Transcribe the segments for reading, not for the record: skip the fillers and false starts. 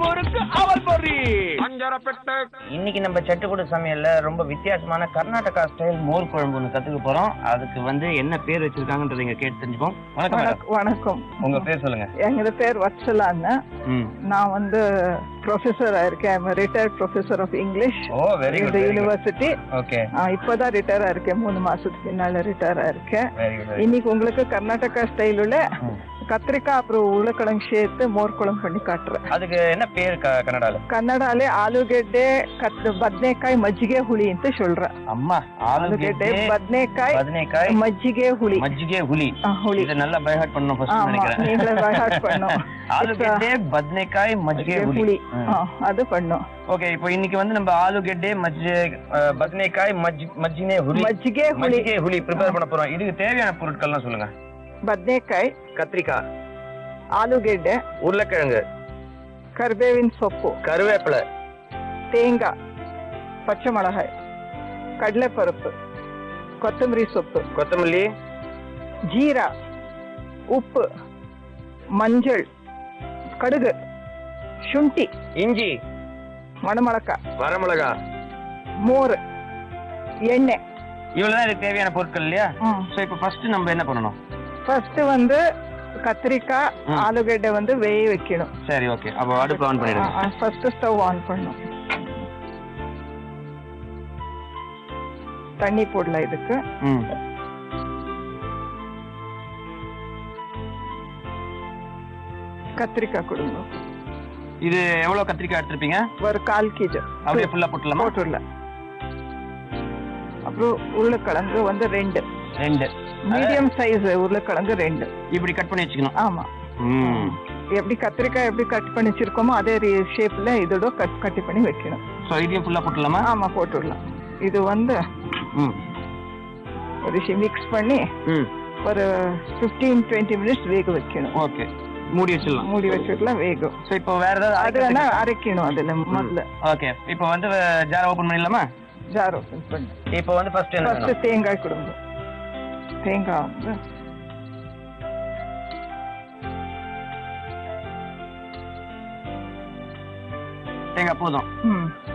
முறுக்கு அவல் பொரி. இன்னைக்கு நம்ம செட்டுக்குடு சமையல்ல ரொம்ப வித்தியாசமான கர்நாடகா ஸ்டைல் மோர் குழம்பு ஒன்று கத்துக்க போறோம். அதுக்கு என்ன பேர் வச்சிருக்காங்கன்றத இங்க கேட்டு தெரிஞ்சுப்போம். வணக்கம். உங்க பேர் சொல்லுங்க. எங்க பேர் வத்சலான்னு. நான் ப்ரொஃபஸரா இருக்கேன். Retired professor of English university. இப்பதான் ரிட்டையரா இருக்கேன். 3 மாசத்துக்கு பின்னால ரிட்டையரா இருக்கேன். இன்னைக்கு உங்களுக்கு கர்நாடகா ஸ்டைல் உள்ள கத்திரிக்காய் அப்புறம் உருளைக்கிழங்கு சேர்த்து மோர் குழம்பு பண்ணி காட்டுறேன். அதுக்கு என்ன பேர் கன்னடாலே ஆலுಗೆಡ್ಡೆ ಬದನೆಕಾಯಿ ಮಜ್ಜಿಗೆ ಹುಳಿ ಅಂತ சொல்றேன். அம்மா ಆಲೂಗೆಡ್ಡೆ ಬದನೆಕಾಯಿ ಮಜ್ಜಿಗೆ ಹುಳಿ ಹುಳಿ இத நல்லா பை ஹார்ட் பண்ணனும் ஃபர்ஸ்ட் நினைக்கிறேன். நீங்களே பை ஹார்ட் பண்ணனும். ஆலூಗೆಡ್ಡೆ ಬದನೆಕಾಯಿ ಮಜ್ಜಿಗೆ ಹುಳಿ அது பண்ணோம். ஓகே, இப்போ இன்னைக்கு நம்ம ஆலூಗೆಡ್ಡೆ ಬದನೆಕಾಯಿ ಮಜ್ಜಿಗೆ ಹುಳಿ ப்ரிப்பேர் பண்ண போறோம். இதுக்கு தேவையான பொருட்கள்லாம் சொல்லுங்க. ಬದನೆಕಾಯಿ, கத்திரிக்காய், ಆಲೂಗೆಡ್ಡೆ, உருளைக்கிழங்கு, ಕರಿಬೇವಿನ ಸೊಪ್ಪು, கருவேப்பிலை, தேங்காய், பச்சை மிளகாய், கடலைப்பருப்பு, கொத்தமல்லி சೊಪ್ಪು, கொத்தமல்லி, ஜீரா, உப்பு, மஞ்சள், கடுகு, ಶುಂಠಿ, இஞ்சி, வரமிளகாய், மோர், எண்ணெய். இவ்வளவுதான் இதுக்கு தேவையான பொருட்கள் இல்லையா? சோ இப்போ ஃபர்ஸ்ட் நம்ம என்ன பண்ணணும்? ஃபர்ஸ்ட் கத்திரிக்காய் ஆலுಗೆಡ್ಡೆ வேக வைக்கணும். சரி, ஓகே. அப்போ அடுப்பு ஆன் பண்ணிடுங்க. ஃபர்ஸ்ட் ஸ்டவ் ஆன் பண்ணணும். தண்ணி போடலாம் இதுக்கு. கத்திரிக்காய் கொடுங்க. இது எவ்வளவு கத்திரிக்காய் எடுத்துருப்பீங்க? ஒரு 1/4 kg. அப்படியே ஃபுல்லா போட்டுடலாமா? போட்டுடலாம். அப்புறம் உருளைக்கிழங்கு 2 மீடியம் சைஸ் உருளைக்கிழங்கு 2 இப்படி கட் பண்ணி வச்சுக்கணும். ஆமா. எப்படி கத்திரிக்காய் எப்படி கட் பண்ணி வச்சிருக்கோமோ அதே ஷேப்ல இதோட கட் பண்ணி வைக்கணும். சோ இதையும் ஃபுல்லா போட்டுடலாமா? ஆமா, போட்டுடலாம். இது ஒரு மிக்ஸ் பண்ணி ஒரு 15-20 மினிட்ஸ் வேக வைக்கணும். ஓகே, மூடி வச்சிடலாம் வேகும். சோ இப்போ வேற ஏதாவது அரைக்கணும் அதுல முதல்ல. ஓகே, இப்போ ஜார் ஓபன் பண்ணிடலாமா? ஜார் ஓபன் பண்ணு. இப்போ ஃபர்ஸ்ட் தேங்காய் கொடுங்க. தேங்காய் போதும்.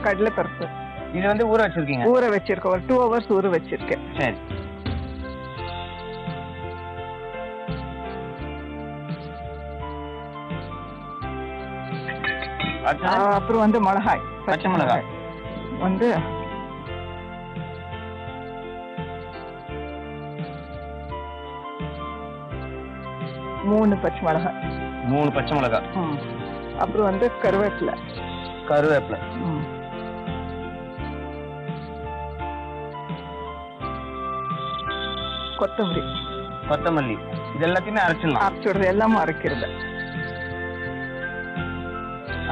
கடலை பருப்பு இது ஊற வச்சிருக்கீங்க? ஊற வச்சிருக்கேன். ஒரு 2 hours ஊற வச்சிருக்கேன். சரி. அப்புறம் மிளகாய், பச்சை மிளகாய் 3 பச்சை மிளகாய். அப்புறம் கருவேப்பிலை, கொத்தமல்லி இது எல்லாத்தையுமே அரைச்சிடலாம். எல்லாமே அரைக்கிறது.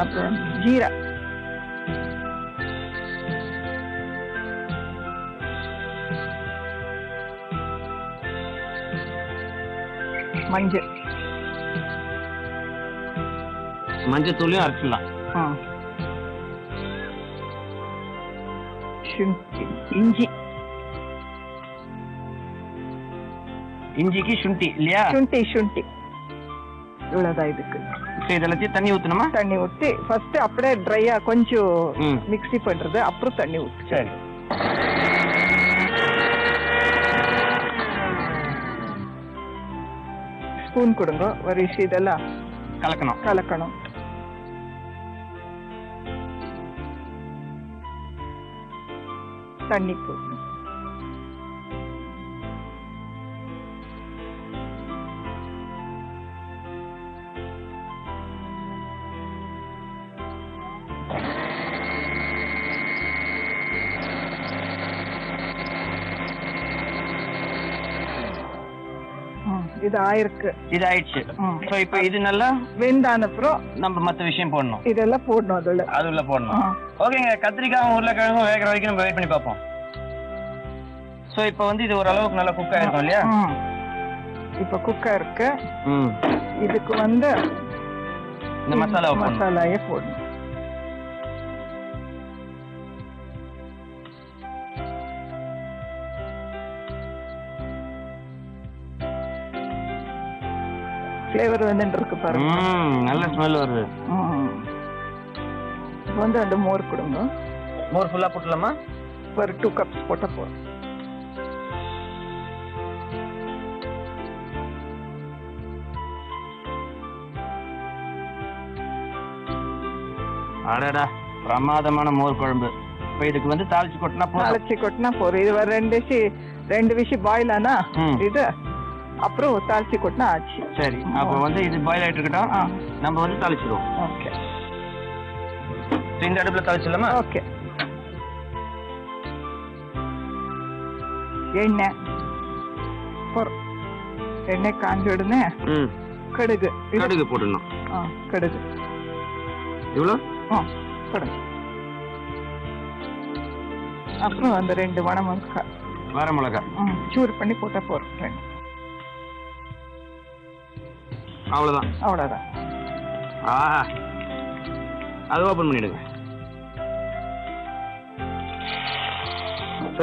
அப்புறம் ஜீரா, மஞ்சத்தூளையும் அரைச்சிடலாம். இஞ்சிக்கு ಶುಂಠಿ இல்லையா? ಶುಂಠಿ இவ்வளவுதான் இதுக்கு. இதெல்லாத்தையும் தண்ணி ஊத்தணுமா? தண்ணி ஊத்தி ஃபர்ஸ்ட் அப்படியே ட்ரையா கொஞ்சம் மிக்ஸி பண்றது, அப்புறம் தண்ணி ஊத்து. சரி. ஸ்பூன் கொடுங்க. ஒரு இதெல்லாம் கலக்கணும். தண்ணி போடணும். இது ஆயிடுச்சு. சோ இப்போ இது நல்லா வெந்தான அப்புறம் நம்ம மத்த விஷயம் போடணும். இதெல்லாம் போடணும். அதுல போடணும். ஓகேங்க. கத்திரிக்காய் உருளைக்கிழங்கு வேகிற வரைக்கும் நம்ம வெயிட் பண்ணி பார்ப்போம். சோ இப்போ இது ஓரளவுக்கு நல்லா குக் ஆயிருக்கும் இல்லையா? இப்போ குக் ஆயிருக்கு. இதுக்கு இந்த மசாலாயை போடணும். ஃப்ளேவர் வந்துட்டு இருக்கு பாருங்க. நல்ல ஸ்மெல் வருது. வந்து அந்த மோர் கொடுங்க. மோர் ஃபுல்லா போட்டுலாமா? ஒரு 2 கப்ஸ் போட்டா போதும். அடடா பிரமாதமான மோர் குழம்பு. இப்ப இதுக்கு வந்து தாளிச்சு கொட்டினா போதும். இது ஒரு 2 விஷயம் பாயில் ஆனா இது அப்புறம் தாளிச்சு கொட்டினா ஆச்சு. சரி, அப்ப வந்து இது பாயில் ஆயிட்டு இருக்கட்டும், நம்ம வந்து தாளிச்சிடுவோம். ஓகே, இந்த அடுப்புல தாளிச்சிடலாமா? ஓகே. எண்ணெய் காஞ்ச உடனே கடுகு போடணும். கடுகு இவ்வளோ கடுகு, அப்புறம் அந்த 2 வரமிளகா சூர் பண்ணி போட்டா போறோம். அவ்வளவுதான். அது ஓபன் பண்ணிடுங்க.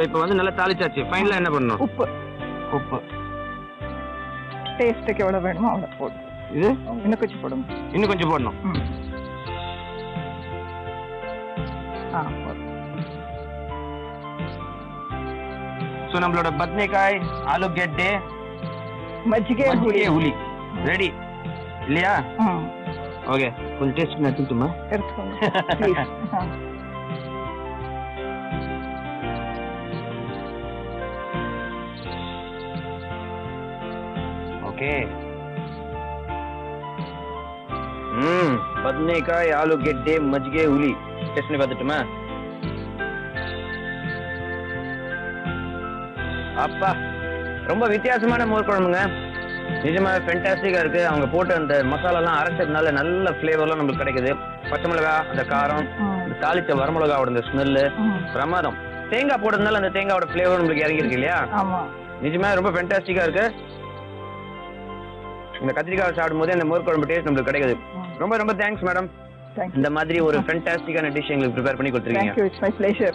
இப்போ வந்து நல்லா தாளிச்சாச்சு. ஃபைனலா என்ன பண்ணணும்? உப்பு டேஸ்ட்டுக்கு எவ்வளவு வேணுமோ அவ்வளவு போடு. இது இன்னும் கொஞ்சம் போடுங்க. இன்னும் கொஞ்சம் போடணும். ஸோ நம்மளோட பத்னிக்காய், ஆலுகெட்டே, மஜ்ஜிகை ಹುಳಿ ரெடி இல்லையா? ஓகே, கொஞ்சம் டேஸ்ட் எடுத்துட்டுமா? எடுத்துக்கோங்க. ஓகே. பத்னிக்காய், ஆலுகெட்டே, மஜ்ஜிகை, ಹುಳಿ டேஸ்ட் பண்ணி பார்த்துட்டுமா? அப்பா, ரொம்ப வித்தியாசமான மோர் குழம்புங்க. நிஜமாவே ஃபென்டாஸ்டிக்கா இருக்கு. அவங்க போட்டு அந்த மசாலாலாம் அரைச்சதுனால நல்ல ஃபிளேவர்லாம் நம்மளுக்கு கிடைக்குது. பச்சை மிளகா, அந்த காரம், தாளிச்ச வரமிளகாவோட அந்த ஸ்மெல்லு பிரமாதம். தேங்காய் போடுறதுனால அந்த தேங்காயோட ஃபிளேவர் நம்மளுக்கு இறங்கிருக்கு இல்லையா? நிஜமாவே ரொம்ப ஃபென்டாஸ்டிக்கா இருக்கு. இந்த கத்திரிக்காய் சாப்பிடும் போது அந்த மோர் குழம்பு டேஸ்ட் நம்மளுக்கு கிடைக்குது. ரொம்ப ரொம்ப தேங்க்ஸ் மேடம். இந்த மாதிரி ஒரு ஃபென்டாஸ்டிக்கான டிஷ் எங்களுக்கு ப்ரிப்பேர் பண்ணி கொடுத்துருக்கீங்க. Thank you, it's my pleasure.